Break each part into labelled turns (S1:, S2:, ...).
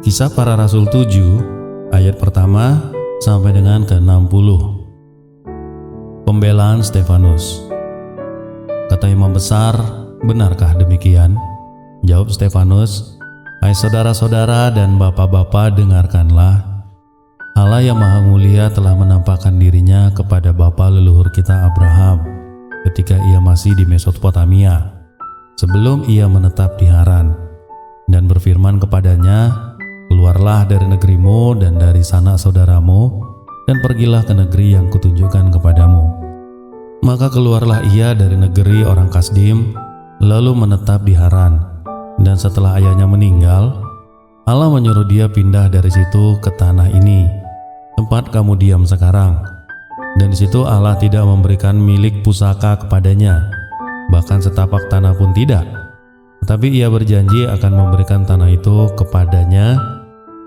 S1: Kisah Para Rasul 7 ayat pertama sampai dengan ke-60. Pembelaan Stefanus. Kata imam besar, benarkah demikian? Jawab Stefanus, hai saudara-saudara dan bapak-bapak, dengarkanlah. Allah yang Maha Mulia telah menampakkan dirinya kepada bapa leluhur kita Abraham ketika ia masih di Mesopotamia, sebelum ia menetap di Haran, dan berfirman kepadanya, keluarlah dari negerimu dan dari sanak saudaramu, dan pergilah ke negeri yang kutunjukkan kepadamu. Maka keluarlah ia dari negeri orang Kasdim, lalu menetap di Haran. Dan setelah ayahnya meninggal, Allah menyuruh dia pindah dari situ ke tanah ini, tempat kamu diam sekarang. Dan di situ Allah tidak memberikan milik pusaka kepadanya, bahkan setapak tanah pun tidak. Tetapi ia berjanji akan memberikan tanah itu kepadanya,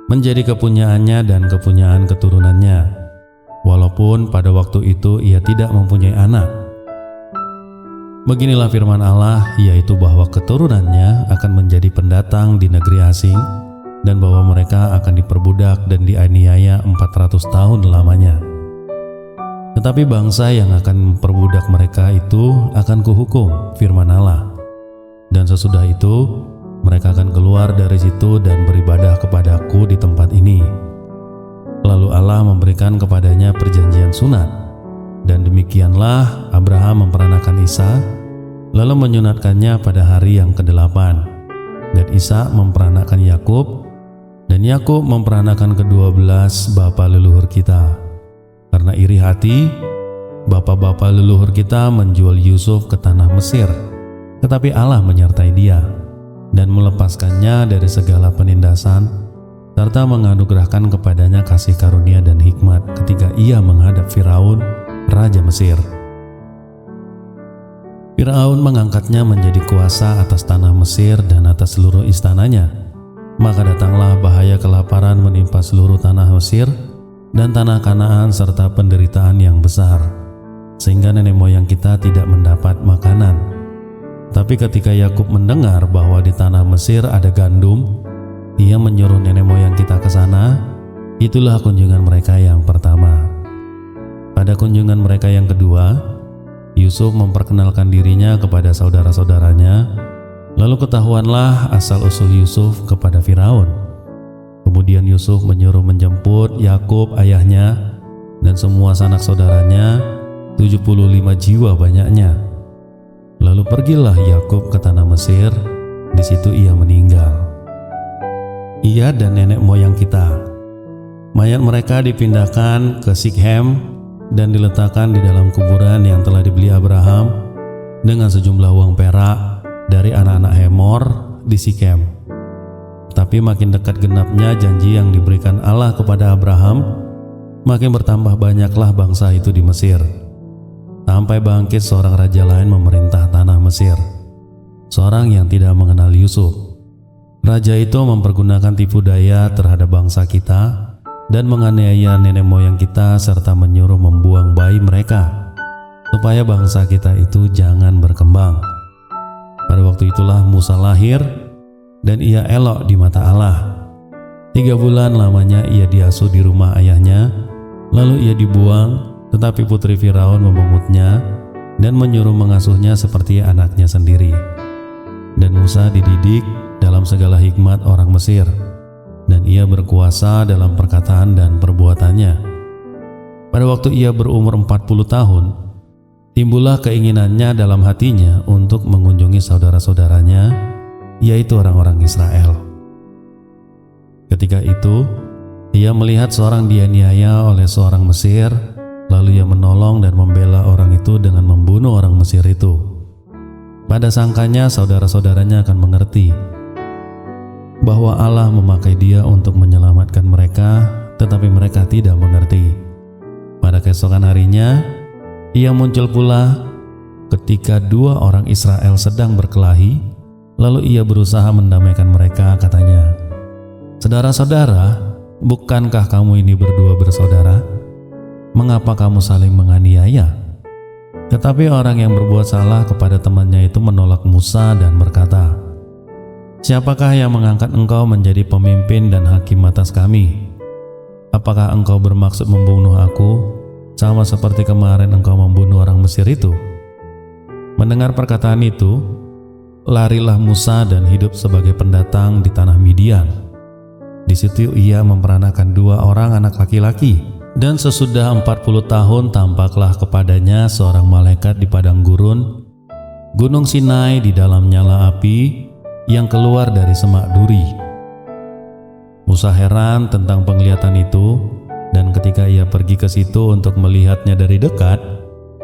S1: menjadi kepunyaannya dan kepunyaan keturunannya, walaupun pada waktu itu ia tidak mempunyai anak. Beginilah firman Allah, yaitu bahwa keturunannya akan menjadi pendatang di negeri asing, dan bahwa mereka akan diperbudak dan dianiaya 400 tahun lamanya. Tetapi bangsa yang akan memperbudak mereka itu akan kuhukum, firman Allah. Dan sesudah itu mereka akan keluar dari situ dan beribadah kepadaku di tempat ini. Lalu Allah memberikan kepadanya perjanjian sunat. Dan demikianlah Abraham memperanakan Ishak, lalu menyunatkannya pada hari yang ke-8. Dan Ishak memperanakan Yakub, dan Yakub memperanakan ke-12 bapa leluhur kita. Karena iri hati, bapa-bapa leluhur kita menjual Yusuf ke tanah Mesir, tetapi Allah menyertai dia dan melepaskannya dari segala penindasan, serta menganugerahkan kepadanya kasih karunia dan hikmat ketika ia menghadap Firaun, raja Mesir. Firaun mengangkatnya menjadi kuasa atas tanah Mesir dan atas seluruh istananya. Maka datanglah bahaya kelaparan menimpa seluruh tanah Mesir dan tanah Kanaan serta penderitaan yang besar, sehingga nenek moyang kita tidak mendapat makanan. Tapi ketika Yakub mendengar bahwa di tanah Mesir ada gandum, ia menyuruh nenek moyang kita ke sana. Itulah kunjungan mereka yang pertama. Pada kunjungan mereka yang kedua, Yusuf memperkenalkan dirinya kepada saudara-saudaranya. Lalu ketahuanlah asal-usul Yusuf kepada Firaun. Kemudian Yusuf menyuruh menjemput Yakub ayahnya dan semua sanak saudaranya, 75 jiwa banyaknya. Lalu pergilah Yakub ke tanah Mesir, di situ ia meninggal. Ia dan nenek moyang kita. Mayat mereka dipindahkan ke Sikhem dan diletakkan di dalam kuburan yang telah dibeli Abraham dengan sejumlah uang perak dari anak-anak Hemor di Sikhem. Tapi makin dekat genapnya janji yang diberikan Allah kepada Abraham, makin bertambah banyaklah bangsa itu di Mesir. Sampai bangkit seorang raja lain memerintah tanah Mesir, seorang yang tidak mengenal Yusuf. Raja itu mempergunakan tipu daya terhadap bangsa kita dan menganiaya nenek moyang kita, serta menyuruh membuang bayi mereka, supaya bangsa kita itu jangan berkembang. Pada waktu itulah Musa lahir, dan ia elok di mata Allah. 3 bulan lamanya ia diasuh di rumah ayahnya, lalu ia dibuang. Tetapi putri Firaun memungutnya dan menyuruh mengasuhnya seperti anaknya sendiri. Dan Musa dididik dalam segala hikmat orang Mesir, dan ia berkuasa dalam perkataan dan perbuatannya. Pada waktu ia berumur 40 tahun, timbullah keinginannya dalam hatinya untuk mengunjungi saudara-saudaranya, yaitu orang-orang Israel. Ketika itu, ia melihat seorang dianiaya oleh seorang Mesir. Lalu ia menolong dan membela orang itu dengan membunuh orang Mesir itu. Pada sangkanya saudara-saudaranya akan mengerti bahwa Allah memakai dia untuk menyelamatkan mereka, tetapi mereka tidak mengerti. Pada keesokan harinya, ia muncul pula ketika 2 orang Israel sedang berkelahi. Lalu ia berusaha mendamaikan mereka, katanya, "Saudara-saudara, bukankah kamu ini berdua bersaudara? Mengapa kamu saling menganiaya?" Tetapi orang yang berbuat salah kepada temannya itu menolak Musa dan berkata, Siapakah yang mengangkat engkau menjadi pemimpin dan hakim atas kami? Apakah engkau bermaksud membunuh aku, sama seperti kemarin engkau membunuh orang Mesir itu?" Mendengar perkataan itu, larilah Musa dan hidup sebagai pendatang di tanah Midian. Di situ ia memperanakan 2 orang anak laki-laki. Dan sesudah 40 tahun tampaklah kepadanya seorang malaikat di padang gurun, Gunung Sinai di dalam nyala api yang keluar dari semak duri. Musa heran tentang penglihatan itu, dan ketika ia pergi ke situ untuk melihatnya dari dekat,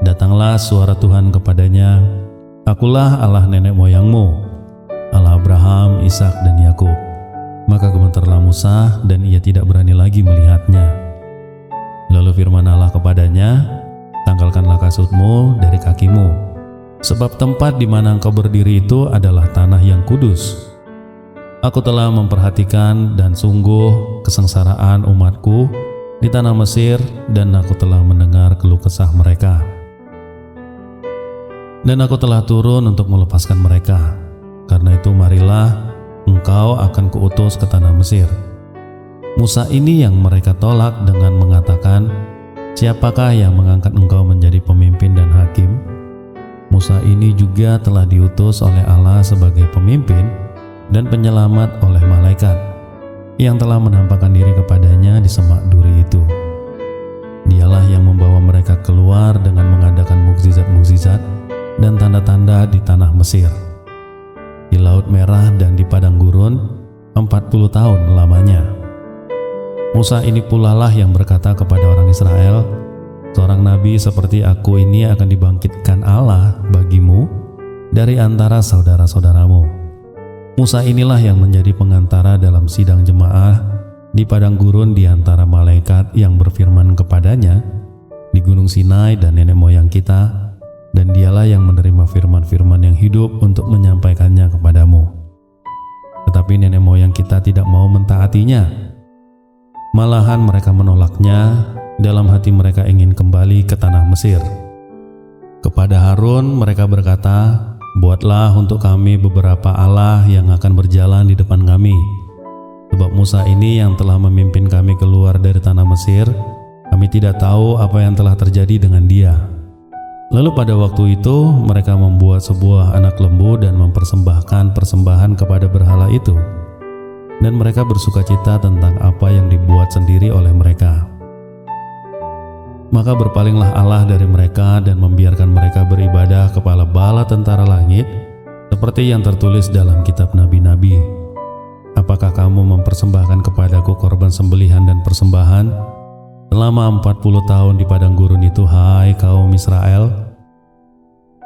S1: datanglah suara Tuhan kepadanya, "Akulah Allah nenek moyangmu, Allah Abraham, Ishak dan Yakub." Maka gemetarlah Musa dan ia tidak berani lagi melihatnya. Lalu firman Allah kepadanya, "Tanggalkanlah kasutmu dari kakimu, sebab tempat di mana engkau berdiri itu adalah tanah yang kudus. Aku telah memperhatikan dan sungguh kesengsaraan umatku di tanah Mesir, dan aku telah mendengar keluh kesah mereka. Dan aku telah turun untuk melepaskan mereka. Karena itu marilah engkau akan kuutus ke tanah Mesir." Musa ini yang mereka tolak dengan mengatakan, "Siapakah yang mengangkat engkau menjadi pemimpin dan hakim?" Musa ini juga telah diutus oleh Allah sebagai pemimpin dan penyelamat oleh malaikat yang telah menampakkan diri kepadanya di semak duri itu. Dialah yang membawa mereka keluar dengan mengadakan mukjizat-mukjizat dan tanda-tanda di tanah Mesir, di Laut Merah dan di padang gurun 40 tahun lamanya. Musa ini pula lah yang berkata kepada orang Israel, "Seorang nabi seperti aku ini akan dibangkitkan Allah bagimu dari antara saudara-saudaramu." Musa inilah yang menjadi pengantara dalam sidang jemaah di padang gurun di antara malaikat yang berfirman kepadanya di Gunung Sinai dan nenek moyang kita, dan dialah yang menerima firman-firman yang hidup untuk menyampaikannya kepadamu. Tetapi nenek moyang kita tidak mau mentaatinya. Malahan mereka menolaknya, dalam hati mereka ingin kembali ke tanah Mesir. Kepada Harun mereka berkata, "Buatlah untuk kami beberapa Allah yang akan berjalan di depan kami. Sebab Musa ini yang telah memimpin kami keluar dari tanah Mesir, kami tidak tahu apa yang telah terjadi dengan dia." Lalu pada waktu itu mereka membuat sebuah anak lembu dan mempersembahkan persembahan kepada berhala itu. Dan mereka bersukacita tentang apa yang dibuat sendiri oleh mereka. Maka berpalinglah Allah dari mereka dan membiarkan mereka beribadah kepada bala tentara langit, seperti yang tertulis dalam kitab nabi-nabi. "Apakah kamu mempersembahkan kepadaku korban sembelihan dan persembahan selama 40 tahun di padang gurun itu, hai kaum Israel?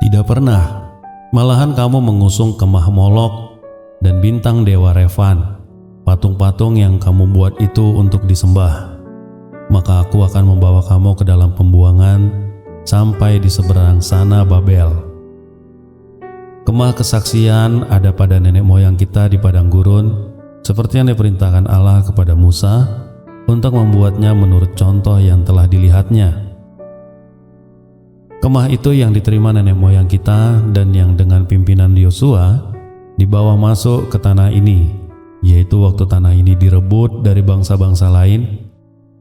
S1: Tidak pernah. Malahan kamu mengusung kemah Molok dan bintang dewa Refan, patung-patung yang kamu buat itu untuk disembah. Maka aku akan membawa kamu ke dalam pembuangan sampai di seberang sana Babel." Kemah kesaksian ada pada nenek moyang kita di padang gurun, seperti yang diperintahkan Allah kepada Musa untuk membuatnya menurut contoh yang telah dilihatnya. Kemah itu yang diterima nenek moyang kita dan yang dengan pimpinan Yosua dibawa masuk ke tanah ini, yaitu waktu tanah ini direbut dari bangsa-bangsa lain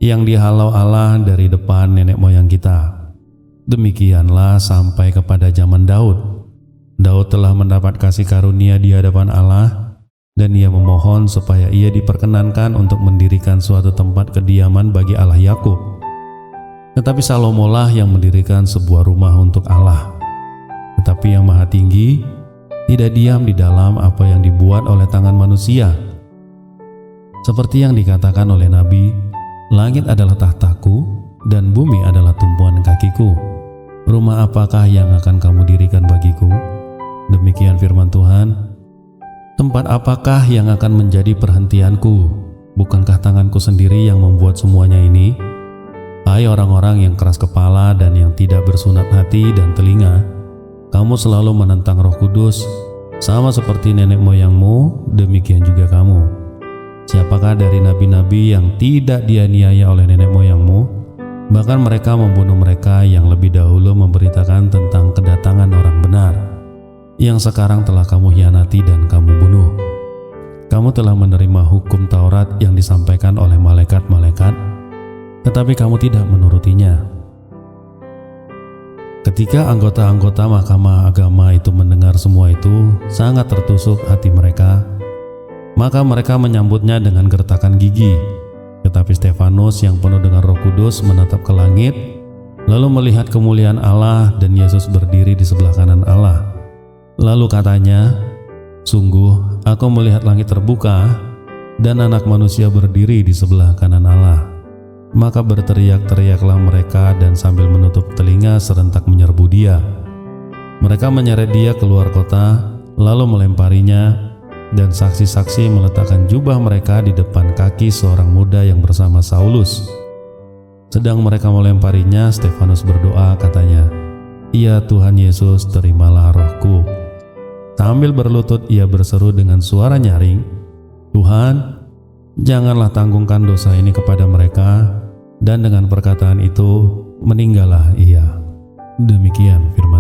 S1: yang dihalau Allah dari depan nenek moyang kita. Demikianlah sampai kepada zaman Daud. Daud telah mendapat kasih karunia di hadapan Allah, dan ia memohon supaya ia diperkenankan untuk mendirikan suatu tempat kediaman bagi Allah Yakub. Tetapi Salomo lah yang mendirikan sebuah rumah untuk Allah. Tetapi Yang Maha Tinggi tidak diam di dalam apa yang dibuat oleh tangan manusia. Seperti yang dikatakan oleh Nabi, "Langit adalah tahtaku dan bumi adalah tumpuan kakiku. Rumah apakah yang akan kamu dirikan bagiku?" Demikian firman Tuhan. "Tempat apakah yang akan menjadi perhentianku? Bukankah tanganku sendiri yang membuat semuanya ini? Hai orang-orang yang keras kepala dan yang tidak bersunat hati dan telinga, kamu selalu menentang Roh Kudus, sama seperti nenek moyangmu, demikian juga kamu. Siapakah dari nabi-nabi yang tidak dianiaya oleh nenek moyangmu? Bahkan mereka membunuh mereka yang lebih dahulu memberitakan tentang kedatangan orang benar, yang sekarang telah kamu hianati dan kamu bunuh. kamu telah menerima hukum Taurat yang disampaikan oleh malaikat-malaikat, tetapi kamu tidak menurutinya." Ketika anggota-anggota Mahkamah Agama itu mendengar semua itu, sangat tertusuk hati mereka. Maka mereka menyambutnya dengan gertakan gigi. Tetapi Stefanus yang penuh dengan Roh Kudus menatap ke langit, lalu melihat kemuliaan Allah dan Yesus berdiri di sebelah kanan Allah. Lalu katanya, "Sungguh, aku melihat langit terbuka dan Anak Manusia berdiri di sebelah kanan Allah." Maka berteriak-teriaklah mereka dan sambil menutup telinga serentak menyerbu dia. Mereka menyeret dia keluar kota, lalu melemparinya, dan saksi-saksi meletakkan jubah mereka di depan kaki seorang muda yang bersama Saulus. Sedang mereka melemparinya, Stefanus berdoa, katanya, "Ya Tuhan Yesus, terimalah rohku." Sambil berlutut ia berseru dengan suara nyaring, "Tuhan, janganlah tanggungkan dosa ini kepada mereka." Dan dengan perkataan itu meninggallah ia. Demikian firman